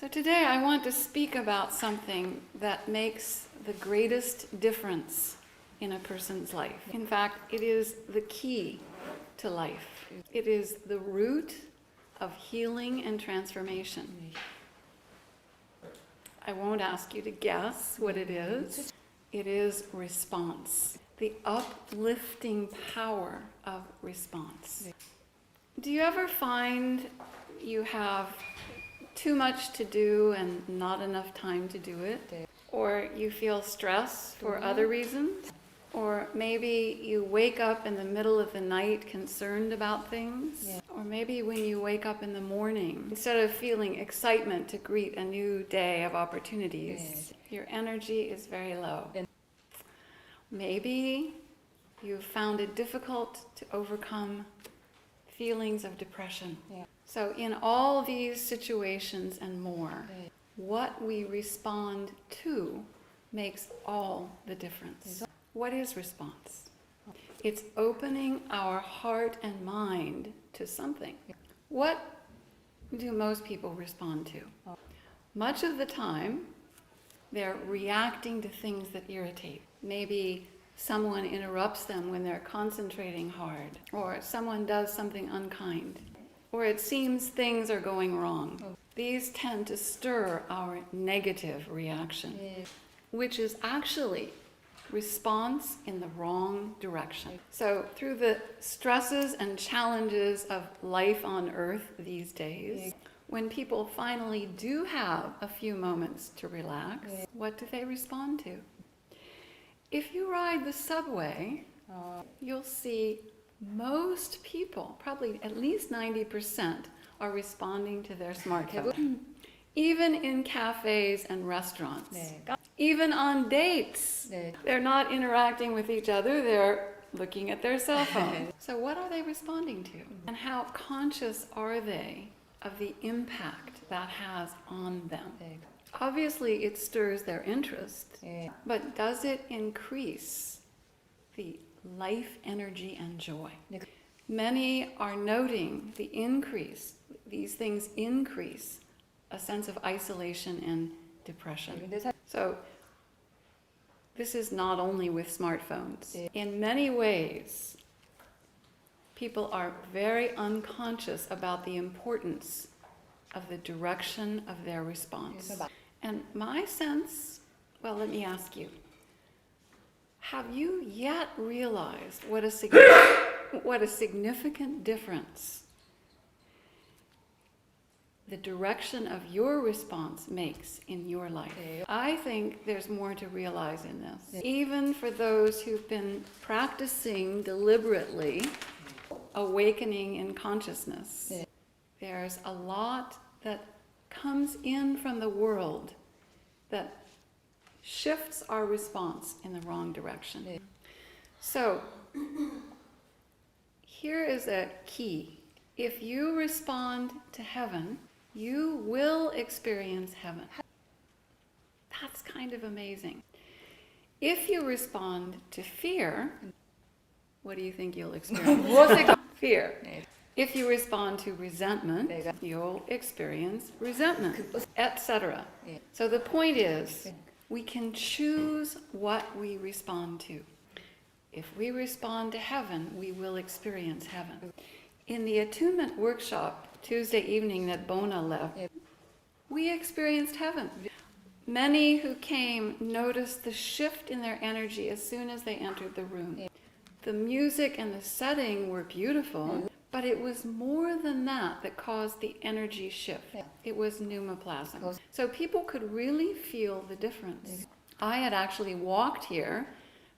So today I want to speak about something that makes the greatest difference in a person's life. In fact, it is the key to life. It is the root of healing and transformation. I won't ask you to guess what it is. It is response. The uplifting power of response. Do you ever find you have too much to do and not enough time to do it? Or you feel stress for other reasons? Or maybe you wake up in the middle of the night concerned about things? Or maybe when you wake up in the morning, instead of feeling excitement to greet a new day of opportunities, your energy is very low. Maybe you found it difficult to overcome feelings of depression. So in all these situations and more, what we respond to makes all the difference. What is response? It's opening our heart and mind to something. What do most people respond to? Much of the time, they're reacting to things that irritate. Maybe someone interrupts them when they're concentrating hard, or someone does something unkind, or it seems things are going wrong. These tend to stir our negative reaction, which is actually response in the wrong direction. So through the stresses and challenges of life on earth these days, when people finally do have a few moments to relax, what do they respond to? If you ride the subway, you'll see most people, probably at least 90%, are responding to their smartphone. Even in cafes and restaurants. Even on dates. They're not interacting with each other, they're looking at their cell phone. So what are they responding to? And how conscious are they of the impact that has on them? Obviously it stirs their interest, but does it increase the life energy and joy? Many are noting the increase, these things increase a sense of isolation and depression. So this is not only with smartphones. In many ways, people are very unconscious about the importance of the direction of their response. And my sense, well, let me ask you, have you yet realized what a significant difference the direction of your response makes in your life? I think there's more to realize in this. Even for those who've been practicing deliberately awakening in consciousness, there's a lot that comes in from the world that shifts our response in the wrong direction. So, here is a key. If you respond to heaven, you will experience heaven. That's kind of amazing. If you respond to fear, what do you think you'll experience? Fear. If you respond to resentment, you'll experience resentment, etc. So the point is, we can choose what we respond to. If we respond to heaven, we will experience heaven. In the attunement workshop Tuesday evening that Bona left, we experienced heaven. Many who came noticed the shift in their energy as soon as they entered the room. The music and the setting were beautiful, but it was more than that that caused the energy shift. It was pneumoplasm. So people could really feel the difference. I had actually walked here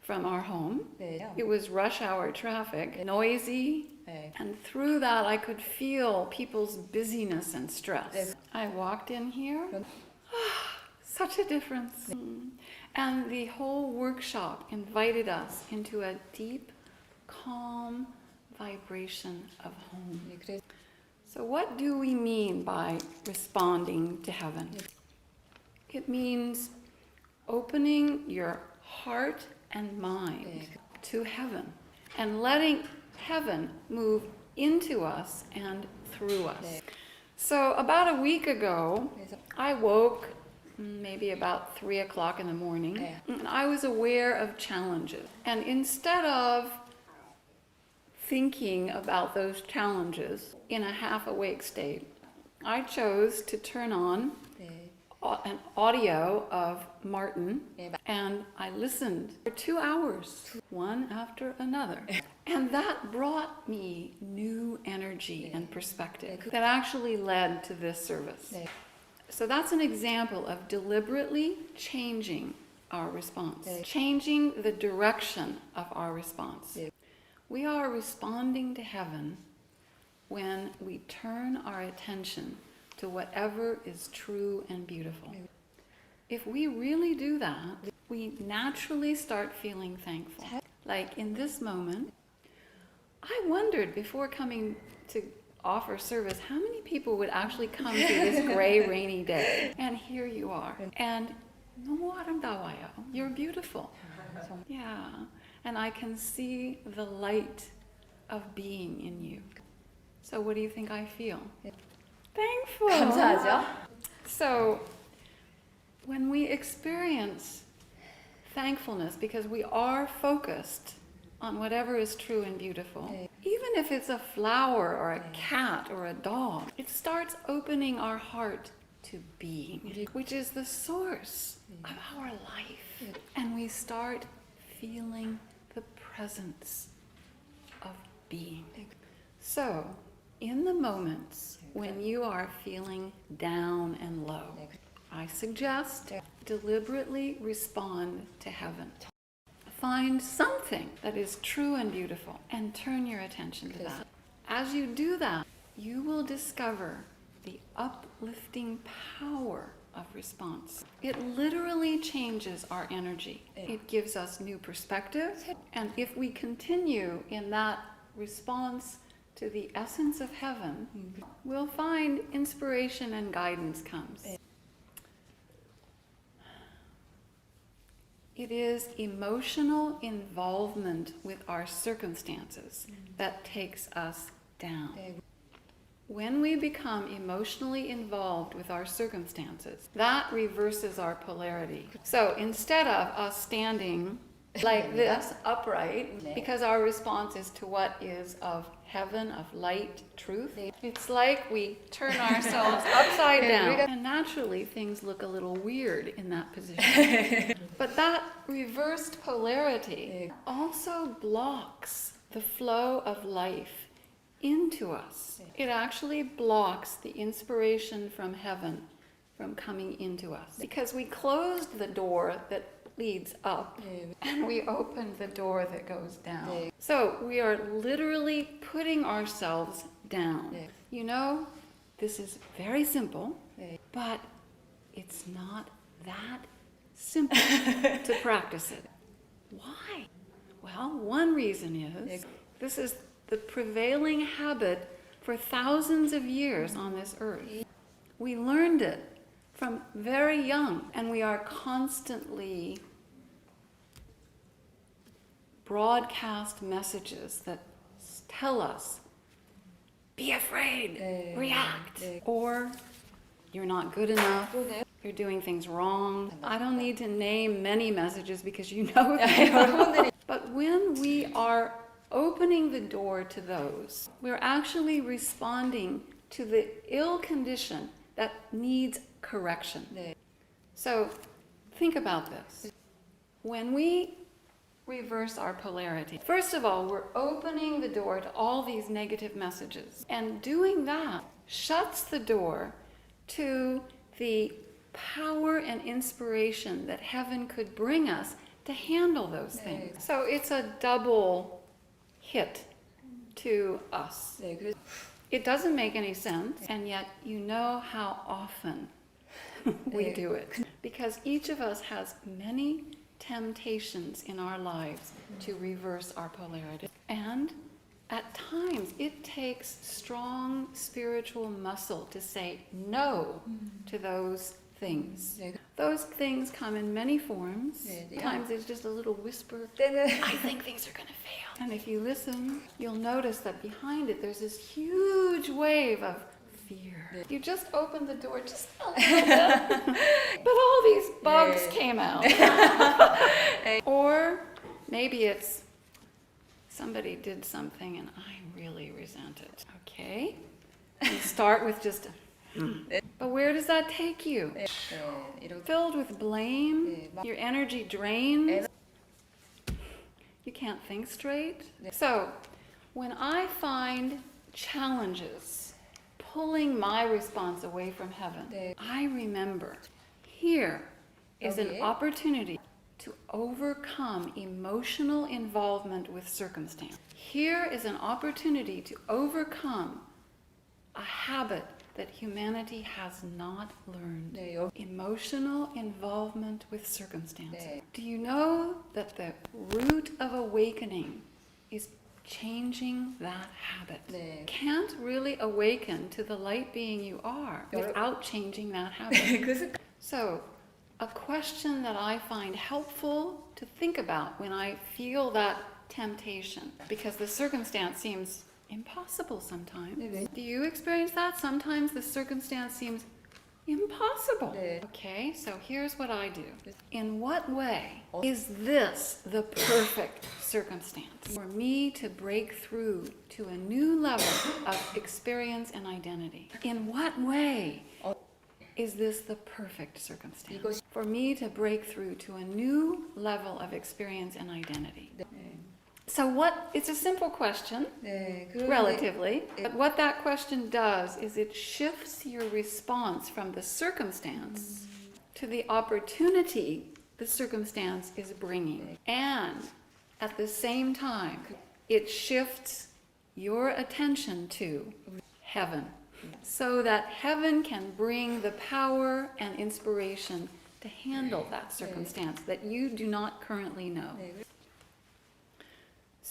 from our home. It was rush hour traffic, noisy, and through that I could feel people's busyness and stress. I walked in here, such a difference. And the whole workshop invited us into a deep, calm vibration of home. So what do we mean by responding to heaven? It means opening your heart and mind to heaven and letting heaven move into us and through us. So about a week ago, I woke maybe about 3 o'clock in the morning, and I was aware of challenges. And instead of thinking about those challenges in a half-awake state, I chose to turn on an audio of Martin, and I listened for 2 hours, one after another. And that brought me new energy and perspective that actually led to this service. So that's an example of deliberately changing our response, changing the direction of our response. We are responding to heaven when we turn our attention to whatever is true and beautiful. If we really do that, we naturally start feeling thankful. Like in this moment, I wondered before coming to offer service, how many people would actually come to this gray, rainy day? And here you are. And 너무 아름다워요. You're beautiful. Yeah. And I can see the light of being in you. So what do you think I feel? Thankful. 감사하죠. So when we experience thankfulness because we are focused on whatever is true and beautiful, even if it's a flower or a cat or a dog, it starts opening our heart to being, which is the source of our life. And we start feeling the presence of being. So, in the moments when you are feeling down and low, I suggest deliberately respond to heaven. Find something that is true and beautiful and turn your attention to that. As you do that, you will discover the uplifting power of response. It literally changes our energy. It gives us new perspective. And if we continue in that response to the essence of heaven, we'll find inspiration and guidance comes. It is emotional involvement with our circumstances that takes us down. When we become emotionally involved with our circumstances, that reverses our polarity. So instead of us standing like this, upright, because our response is to what is of heaven, of light, truth, it's like we turn ourselves upside down. And naturally, things look a little weird in that position. But that reversed polarity also blocks the flow of life into us. It actually blocks the inspiration from heaven from coming into us. Because we closed the door that leads up and we opened the door that goes down. So we are literally putting ourselves down. You know, this is very simple, but it's not that simple to practice it. Why? Well, one reason is this is the prevailing habit for thousands of years on this earth. We learned it from very young, and we are constantly broadcast messages that tell us, be afraid, react, or you're not good enough, you're doing things wrong. I don't need to name many messages because you know them. But when we are opening the door to those, we're actually responding to the ill condition that needs correction. So think about this. When we reverse our polarity, first of all, we're opening the door to all these negative messages. And doing that shuts the door to the power and inspiration that heaven could bring us to handle those things. So it's a double hit to us. It doesn't make any sense, and yet you know how often we do it. Because each of us has many temptations in our lives to reverse our polarity. And at times it takes strong spiritual muscle to say no to those things. Those things come in many forms. Sometimes it's just a little whisper, I think things are going to fail. And if you listen, you'll notice that behind it there's this huge wave of fear. 네. You just opened the door just a little bit, but all these bugs 네. came out. Or maybe it's somebody did something and I really resent it. Okay? You start with just a but where does that take you? 네. 이렇게. Filled with blame, 네. your energy drained, you can't think straight. 네. So, when I find challenges pulling my response away from heaven, 네. I remember here is an 여기에? opportunity to overcome emotional involvement with circumstance. Here is an opportunity to overcome a habit that humanity has not learned. 네, 여기. Emotional involvement with circumstances. 네. Do you know that the root of awakening is changing that habit? 네. Can't really awaken to the light being you are without changing that habit. 그 So, a question that I find helpful to think about when I feel that temptation, because the circumstance seems impossible sometimes. 네. Do you experience that? Sometimes the circumstance seems impossible. 네. Okay, so here's what I do. In what way is this the perfect circumstance for me to break through to a new level of experience and identity? In what way is this the perfect circumstance 이것이- for me to break through to a new level of experience and identity? 네. So it's a simple question, 네. 그런데 relatively, but what that question does is it shifts your response from the circumstance to the opportunity the circumstance is bringing. And at the same time, it shifts your attention to heaven, so that heaven can bring the power and inspiration to handle that circumstance that you do not currently know. 네.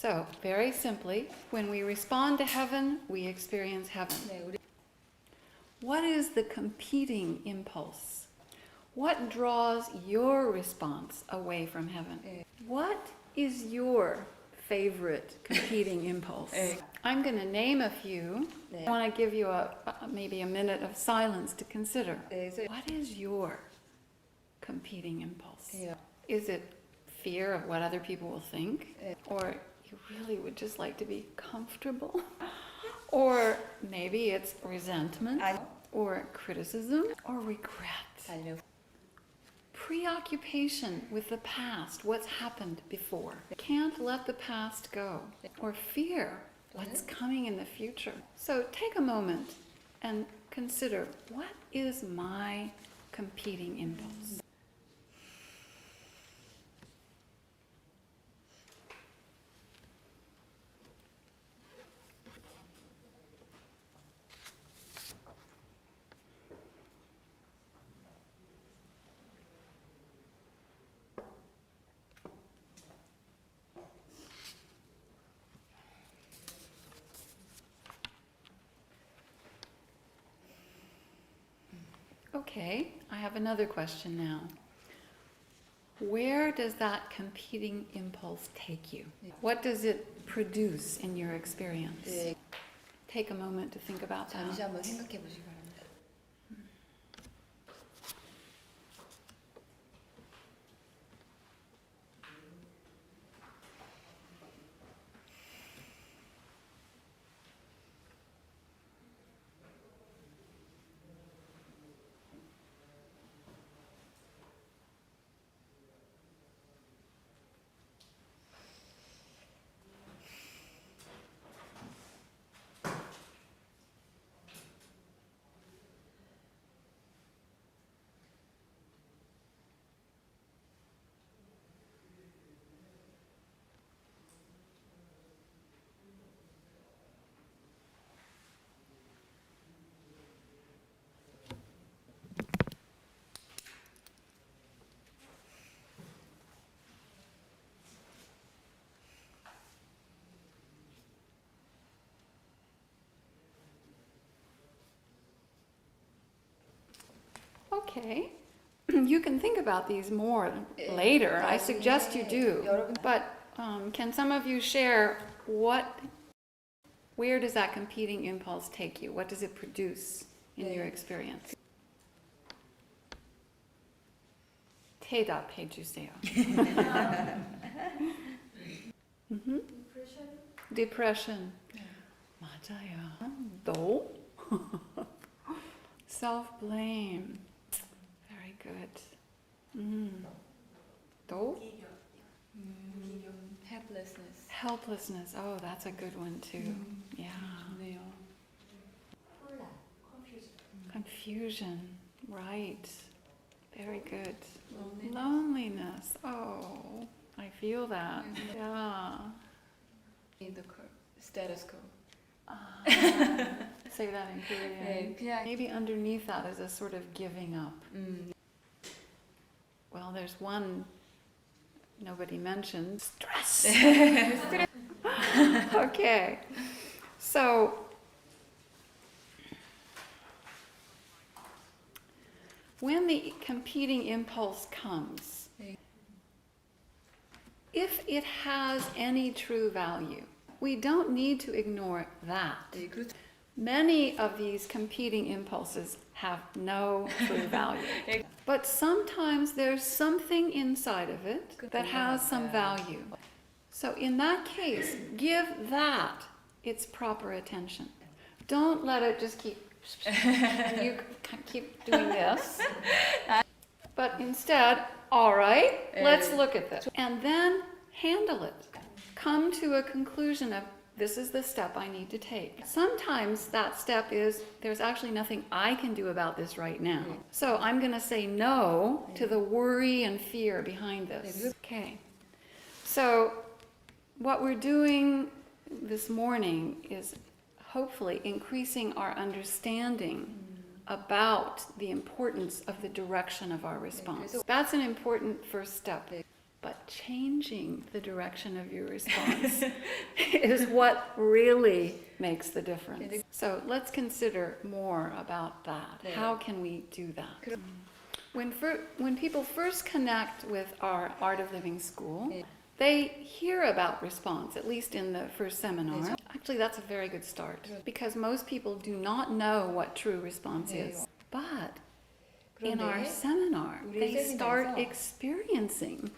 So, very simply, when we respond to heaven, we experience heaven. 네, 우리 What is the competing impulse? What draws your response away from heaven? 네. What is your favorite competing impulse? 네. I'm going to name a few. 네. I want to give you maybe a minute of silence to consider. 네, 그래서 What is your competing impulse? 네. Is it fear of what other people will think? 네. Or you really would just like to be comfortable? Or maybe it's resentment, 아니, or criticism, or regret. 아니면 Preoccupation with the past, what's happened before. Can't let the past go. Or fear, what's coming in the future. So take a moment and consider, what is my competing impulse? Okay, I have another question now. Where does that competing impulse take you? What does it produce in your experience? 네, Take a moment to think about 잠시 that. 한번 생각해 보시기 바랍니다. Okay, you can think about these more later. I suggest you do. But can some of you share where does that competing impulse take you? What does it produce? in 네. your experience? 대답해 주세요. Depression. 맞아요. No? Self-blame. Very good. No? helplessness. Helplessness. Oh, that's a good one too. Yeah. 좋네요. Confusion. Right. Very good. Loneliness. Loneliness. Oh, I feel that. Yeah. In the status quo. Say that in Korean. 네, 그냥 Maybe underneath that is a sort of giving up. Well, there's one nobody mentioned. Stress. Okay. So, when the competing impulse comes, if it has any true value, we don't need to ignore that. 네, 그렇죠. Many of these competing impulses have no true value. But sometimes there's something inside of it that has some value. So in that case, give that its proper attention. Don't let it just keep, you keep doing this. But instead, all right, let's look at this. And then handle it. Come to a conclusion of, this is the step I need to take. Sometimes that step is, there's actually nothing I can do about this right now. So I'm going to say no to the worry and fear behind this. Okay. So what we're doing this morning is hopefully increasing our understanding about the importance of the direction of our response. That's an important first step. But changing the direction of your response is what really makes the difference. So let's consider more about that. How can we do that? When people first connect with our Art of Living School, they hear about response, at least in the first seminar. Actually, that's a very good start, because most people do not know what true response is. But in our seminar, they start experiencing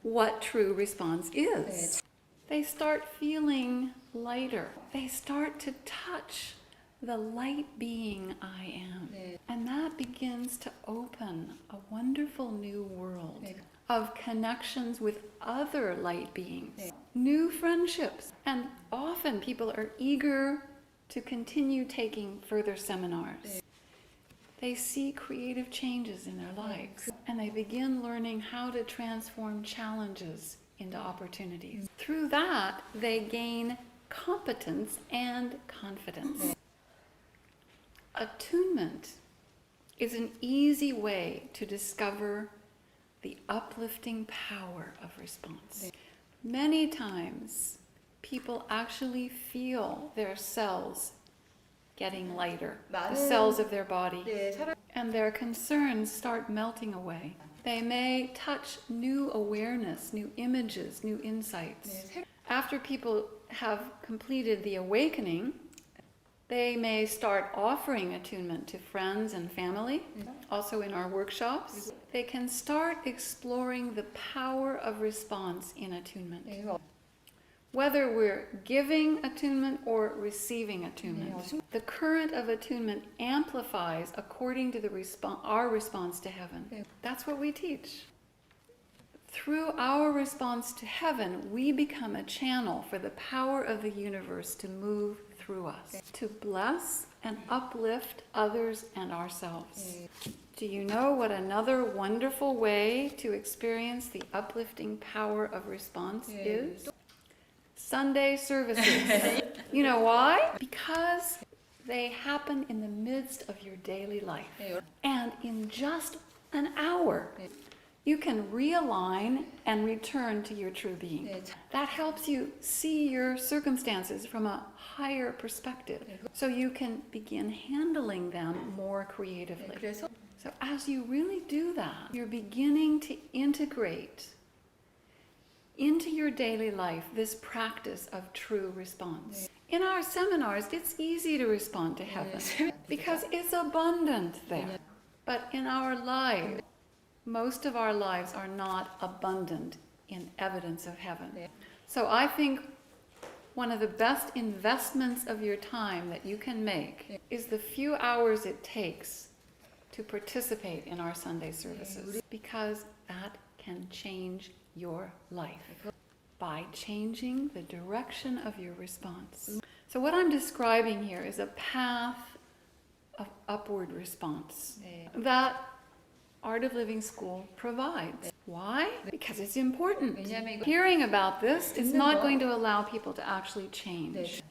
what true response is. They start feeling lighter. They start to touch the light being I am. And that begins to open a wonderful new world of connections with other light beings, new friendships. And often people are eager to continue taking further seminars. They see creative changes in their lives, and they begin learning how to transform challenges into opportunities. Through that, they gain competence and confidence. Attunement is an easy way to discover the uplifting power of response. Many times, people actually feel their cells getting lighter, the cells of their body, and their concerns start melting away. They may touch new awareness, new images, new insights. After people have completed the awakening, they may start offering attunement to friends and family, also in our workshops. They can start exploring the power of response in attunement. Whether we're giving attunement or receiving attunement, the current of attunement amplifies according to our response to heaven. That's what we teach. Through our response to heaven, we become a channel for the power of the universe to move through us, to bless and uplift others and ourselves. Do you know what another wonderful way to experience the uplifting power of response is? Sunday services. You know why? Because they happen in the midst of your daily life. And in just an hour, you can realign and return to your true being. That helps you see your circumstances from a higher perspective, so you can begin handling them more creatively. So as you really do that, you're beginning to integrate into your daily life this practice of true response. In our seminars, it's easy to respond to heaven because it's abundant there. But in our lives, most of our lives are not abundant in evidence of heaven. So I think one of the best investments of your time that you can make is the few hours it takes to participate in our Sunday services, because that can change your life by changing the direction of your response. So what I'm describing here is a path of upward response that Art of Living School provides. Why? Because it's important. Hearing about this is not going to allow people to actually change.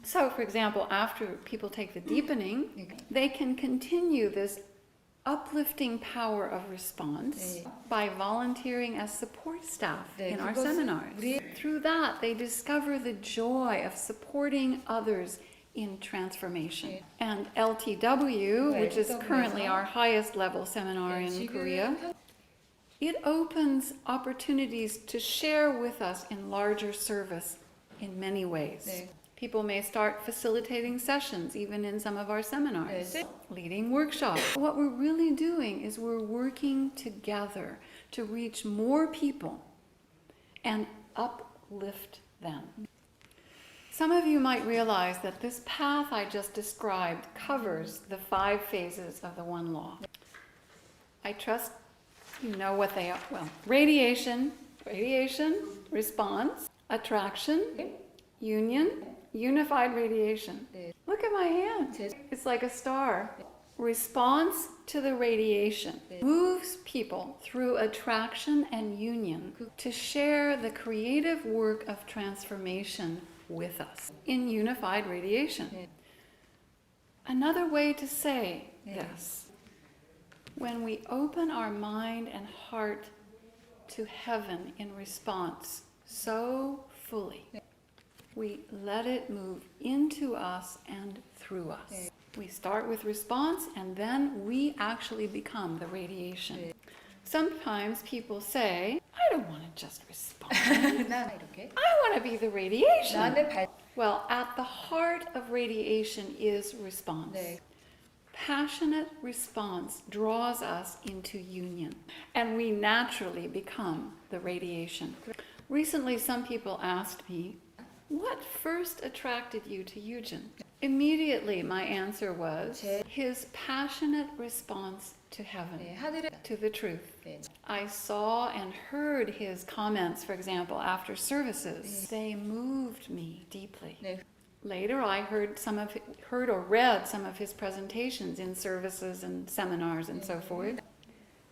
So, for example, after people take the deepening, they can continue this uplifting power of response by volunteering as support staff in our seminars. Through that, they discover the joy of supporting others in transformation. And LTW, which is currently our highest level seminar in Korea, it opens opportunities to share with us in larger service in many ways. People may start facilitating sessions, even in some of our seminars, leading workshops. What we're really doing is we're working together to reach more people and uplift them. Some of you might realize that this path I just described covers the 5 phases of the one law. I trust you know what they are. Well, radiation, response, attraction, union, unified radiation. Look at my hand. It's like a star. Response to the radiation moves people through attraction and union to share the creative work of transformation with us in unified radiation. Another way to say this, when we open our mind and heart to heaven in response so fully, we let it move into us and through us. We start with response, and then we actually become the radiation. Sometimes people say, I don't want to just respond. I want to be the radiation. Well, at the heart of radiation is response. Passionate response draws us into union, and we naturally become the radiation. Recently, some people asked me, what first attracted you to Eugen? Immediately, my answer was his passionate response to heaven, to the truth. I saw and heard his comments, for example, after services. They moved me deeply. Later, I heard or read some of his presentations in services and seminars and so forth.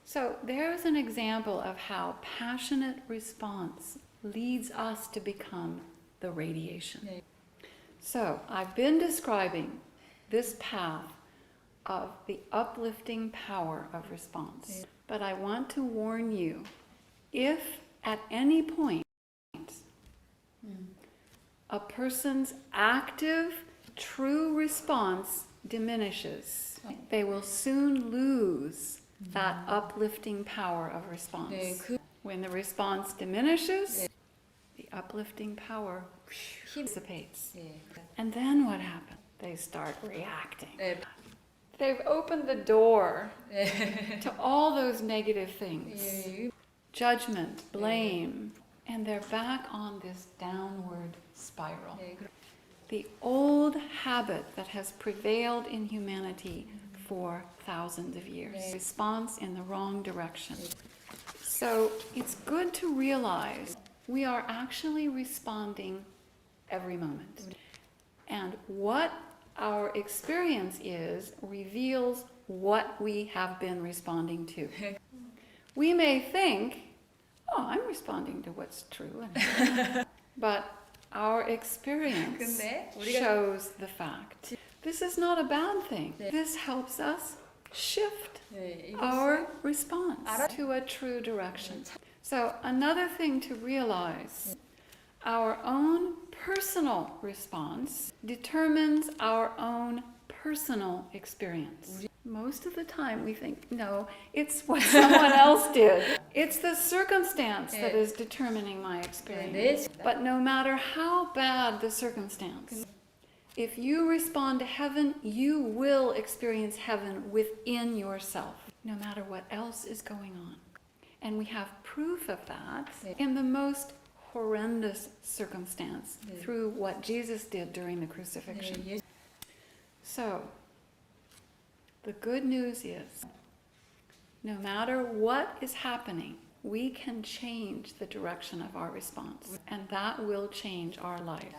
So there's an example of how passionate response leads us to become the radiation. So I've been describing this path of the uplifting power of response. But I want to warn you, if at any point a person's active, true response diminishes, they will soon lose that uplifting power of response. When the response diminishes, the uplifting power dissipates. And then what happens? They start reacting. They've opened the door to all those negative things. Judgment, blame, and they're back on this downward spiral. The old habit that has prevailed in humanity for thousands of years. Response in the wrong direction. So it's good to realize we are actually responding every moment. And what our experience is reveals what we have been responding to. We may think, oh, I'm responding to what's true. But our experience shows the fact. This is not a bad thing. This helps us shift our response to a true direction. So another thing to realize, our own personal response determines our own personal experience. Most of the time we think, no, it's what someone else did. It's the circumstance that is determining my experience. But no matter how bad the circumstance, If you respond to heaven, you will experience heaven within yourself, no matter what else is going on. And we have proof of that in the most horrendous circumstance through what Jesus did during the crucifixion. So, the good news is, no matter what is happening, we can change the direction of our response, and that will change our life.